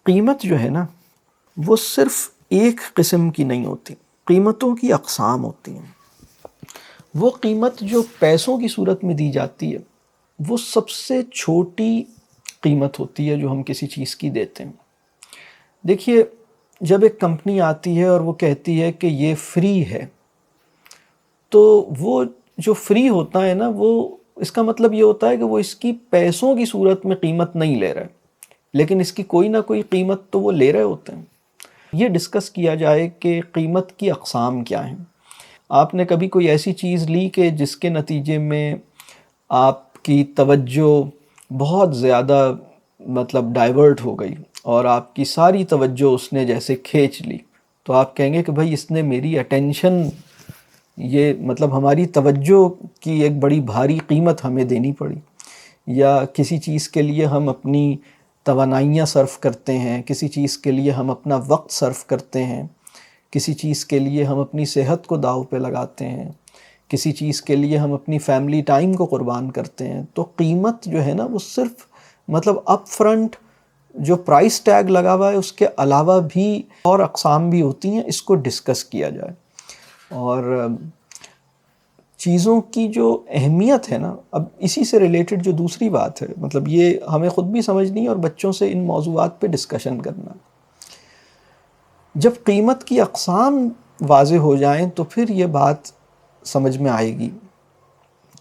قیمت جو ہے نا وہ صرف ایک قسم کی نہیں ہوتی، قیمتوں کی اقسام ہوتی ہیں۔ وہ قیمت جو پیسوں کی صورت میں دی جاتی ہے وہ سب سے چھوٹی قیمت ہوتی ہے جو ہم کسی چیز کی دیتے ہیں۔ دیکھیے، جب ایک کمپنی آتی ہے اور وہ کہتی ہے کہ یہ فری ہے، تو وہ جو فری ہوتا ہے نا، وہ اس کا مطلب یہ ہوتا ہے کہ وہ اس کی پیسوں کی صورت میں قیمت نہیں لے رہا ہے، لیکن اس کی کوئی نہ کوئی قیمت تو وہ لے رہے ہوتے ہیں۔ یہ ڈسکس کیا جائے کہ قیمت کی اقسام کیا ہیں۔ آپ نے کبھی کوئی ایسی چیز لی کہ جس کے نتیجے میں آپ کی توجہ بہت زیادہ ڈائیورٹ ہو گئی اور آپ کی ساری توجہ اس نے جیسے کھینچ لی، تو آپ کہیں گے کہ بھائی اس نے میری اٹینشن، یہ ہماری توجہ کی ایک بڑی بھاری قیمت ہمیں دینی پڑی۔ یا کسی چیز کے لیے ہم اپنی توانائیاں صرف کرتے ہیں، کسی چیز کے لیے ہم اپنا وقت صرف کرتے ہیں، کسی چیز کے لیے ہم اپنی صحت کو داؤ پہ لگاتے ہیں، کسی چیز کے لیے ہم اپنی فیملی ٹائم کو قربان کرتے ہیں، تو قیمت جو ہے نا وہ صرف اپ فرنٹ جو پرائس ٹیگ لگا ہوا ہے اس کے علاوہ بھی اور اقسام بھی ہوتی ہیں۔ اس کو ڈسکس کیا جائے۔ اور چیزوں کی جو اہمیت ہے نا، اب اسی سے ریلیٹڈ جو دوسری بات ہے، یہ ہمیں خود بھی سمجھنی ہے اور بچوں سے ان موضوعات پہ ڈسکشن کرنا۔ جب قیمت کی اقسام واضح ہو جائیں تو پھر یہ بات سمجھ میں آئے گی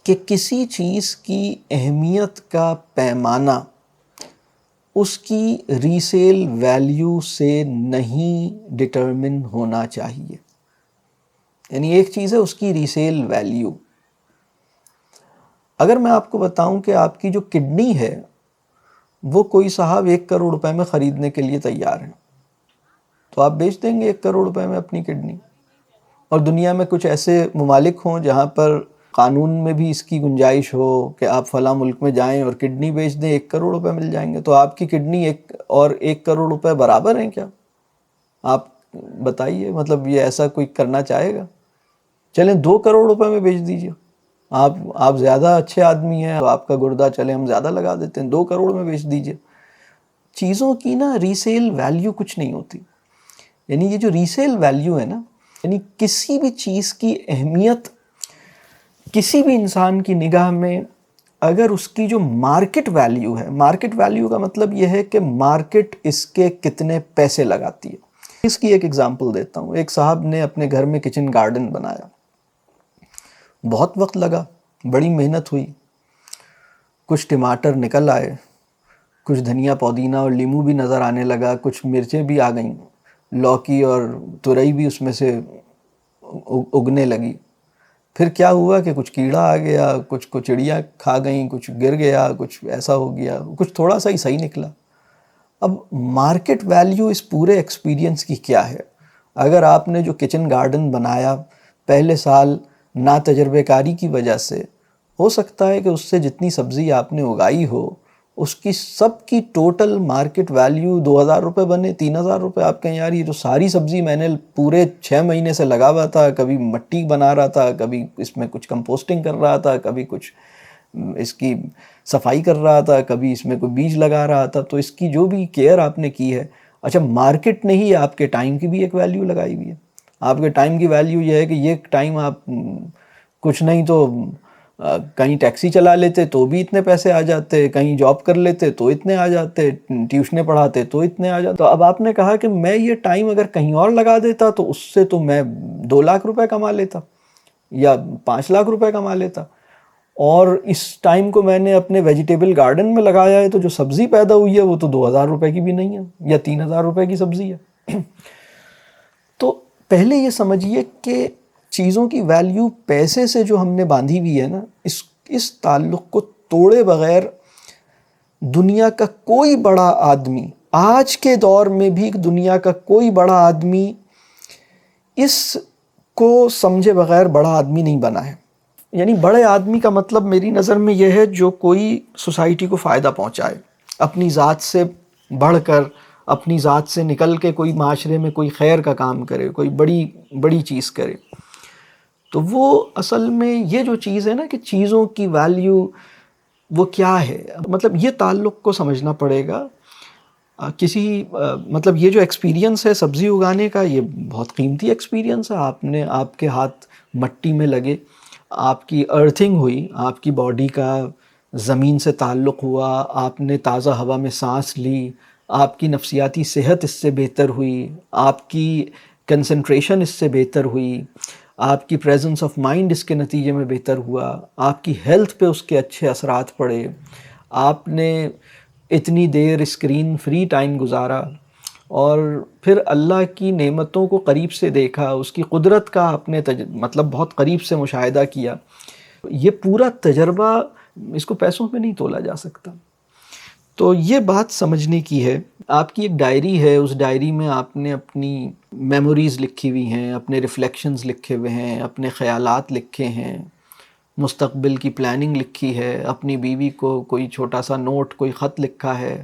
کہ کسی چیز کی اہمیت کا پیمانہ اس کی ریسیل ویلیو سے نہیں ڈٹرمن ہونا چاہیے۔ یعنی ایک چیز ہے اس کی ریسیل ویلیو۔ اگر میں آپ کو بتاؤں کہ آپ کی جو کڈنی ہے وہ کوئی صاحب 1 کروڑ روپے میں خریدنے کے لیے تیار ہے، تو آپ بیچ دیں گے 1 کروڑ روپے میں اپنی کڈنی؟ اور دنیا میں کچھ ایسے ممالک ہوں جہاں پر قانون میں بھی اس کی گنجائش ہو کہ آپ فلاں ملک میں جائیں اور کڈنی بیچ دیں، 1 کروڑ روپے مل جائیں گے، تو آپ کی کڈنی اور 1 کروڑ روپے برابر ہیں کیا؟ آپ بتائیے، یہ ایسا کوئی کرنا چاہے گا؟ چلیں 2 کروڑ روپے میں بیچ دیجئے، آپ زیادہ اچھے آدمی ہیں، آپ کا گردہ چلیں ہم زیادہ لگا دیتے ہیں، 2 کروڑ میں بیچ دیجئے۔ چیزوں کی نا ریسیل ویلیو کچھ نہیں ہوتی۔ یعنی یہ جو ریسیل ویلیو ہے نا، یعنی کسی بھی چیز کی اہمیت کسی بھی انسان کی نگاہ میں اگر اس کی جو مارکیٹ ویلیو ہے، مارکیٹ ویلیو کا مطلب یہ ہے کہ مارکیٹ اس کے کتنے پیسے لگاتی ہے۔ اس کی ایک ایگزامپل دیتا ہوں۔ ایک صاحب نے اپنے گھر میں کچن گارڈن بنایا، بہت وقت لگا، بڑی محنت ہوئی، کچھ ٹماٹر نکل آئے، کچھ دھنیا پودینہ اور لیموں بھی نظر آنے لگا، کچھ مرچیں بھی آ گئیں، لوکی اور ترئی بھی اس میں سے اگنے لگی۔ پھر کیا ہوا کہ کچھ کیڑا آ گیا، کچھ چڑیا کھا گئیں، کچھ گر گیا، کچھ ایسا ہو گیا، کچھ تھوڑا سا ہی صحیح نکلا۔ اب مارکیٹ ویلیو اس پورے ایکسپیرینس کی کیا ہے؟ اگر آپ نے جو کچن گارڈن بنایا پہلے سال نا تجربے کاری کی وجہ سے، ہو سکتا ہے کہ اس سے جتنی سبزی آپ نے اگائی ہو اس کی سب کی ٹوٹل مارکیٹ ویلیو 2,000 روپے بنے، 3,000 روپے۔ آپ کہیں یار یہ جو ساری سبزی میں نے پورے 6 مہینے سے لگا ہوا تھا، کبھی مٹی بنا رہا تھا، کبھی اس میں کچھ کمپوسٹنگ کر رہا تھا، کبھی کچھ اس کی صفائی کر رہا تھا، کبھی اس میں کوئی بیج لگا رہا تھا، تو اس کی جو بھی کیئر آپ نے کی ہے، اچھا مارکیٹ نے ہی آپ کے ٹائم کی بھی ایک ویلیو لگائی ہوئی ہے۔ آپ کے ٹائم کی ویلیو یہ ہے کہ یہ ٹائم آپ کچھ نہیں تو کہیں ٹیکسی چلا لیتے تو بھی اتنے پیسے آ جاتے، کہیں جاب کر لیتے تو اتنے آ جاتے، ٹیوشنیں پڑھاتے تو اتنے آ جاتے۔ تو اب آپ نے کہا کہ میں یہ ٹائم اگر کہیں اور لگا دیتا تو اس سے تو میں 2 لاکھ روپے کما لیتا یا 5 لاکھ روپے کما لیتا، اور اس ٹائم کو میں نے اپنے ویجیٹیبل گارڈن میں لگایا ہے تو جو سبزی پیدا ہوئی ہے وہ تو 2,000 روپے کی بھی نہیں ہے یا 3,000 روپے کی سبزی ہے۔ تو پہلے یہ سمجھیے کہ چیزوں کی ویلیو پیسے سے جو ہم نے باندھی ہوئی ہے نا، اس تعلق کو توڑے بغیر دنیا کا کوئی بڑا آدمی، آج کے دور میں بھی دنیا کا کوئی بڑا آدمی اس کو سمجھے بغیر بڑا آدمی نہیں بنا ہے۔ یعنی بڑے آدمی کا مطلب میری نظر میں یہ ہے جو کوئی سوسائٹی کو فائدہ پہنچائے، اپنی ذات سے بڑھ کر، اپنی ذات سے نکل کے کوئی معاشرے میں کوئی خیر کا کام کرے، کوئی بڑی چیز کرے۔ تو وہ اصل میں یہ جو چیز ہے نا کہ چیزوں کی ویلیو وہ کیا ہے، یہ تعلق کو سمجھنا پڑے گا۔ مطلب یہ جو ایکسپیرینس ہے سبزی اگانے کا، یہ بہت قیمتی ایکسپیرینس ہے. آپ کے ہاتھ مٹی میں لگے، آپ کی ارتھنگ ہوئی، آپ کی باڈی کا زمین سے تعلق ہوا، آپ نے تازہ ہوا میں سانس لی، آپ کی نفسیاتی صحت اس سے بہتر ہوئی، آپ کی کنسنٹریشن اس سے بہتر ہوئی، آپ کی پریزنس آف مائنڈ اس کے نتیجے میں بہتر ہوا، آپ کی ہیلتھ پہ اس کے اچھے اثرات پڑے، آپ نے اتنی دیر اسکرین فری ٹائم گزارا، اور پھر اللہ کی نعمتوں کو قریب سے دیکھا، اس کی قدرت کا آپ نے مطلب بہت قریب سے مشاہدہ کیا. یہ پورا تجربہ اس کو پیسوں پہ نہیں تولا جا سکتا. تو یہ بات سمجھنے کی ہے. آپ کی ایک ڈائری ہے، اس ڈائری میں آپ نے اپنی میموریز لکھی ہوئی ہیں، اپنے ریفلیکشنز لکھے ہوئے ہیں، اپنے خیالات لکھے ہیں، مستقبل کی پلاننگ لکھی ہے، اپنی بیوی کو کوئی چھوٹا سا نوٹ، کوئی خط لکھا ہے.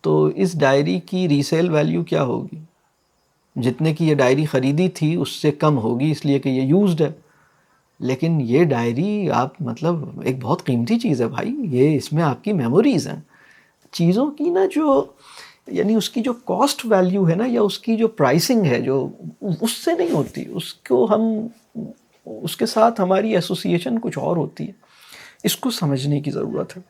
تو اس ڈائری کی ریسیل ویلیو کیا ہوگی؟ جتنے کی یہ ڈائری خریدی تھی اس سے کم ہوگی، اس لیے کہ یہ یوزڈ ہے. لیکن یہ ڈائری آپ مطلب ایک بہت قیمتی چیز ہے بھائی. یہ اس میں آپ کی میموریز ہیں. چیزوں کی نا جو یعنی اس کی جو کاسٹ ویلیو ہے نا، یا اس کی جو پرائسنگ ہے، جو اس سے نہیں ہوتی. اس کو ہم اس کے ساتھ ہماری ایسوسیشن کچھ اور ہوتی ہے. اس کو سمجھنے کی ضرورت ہے.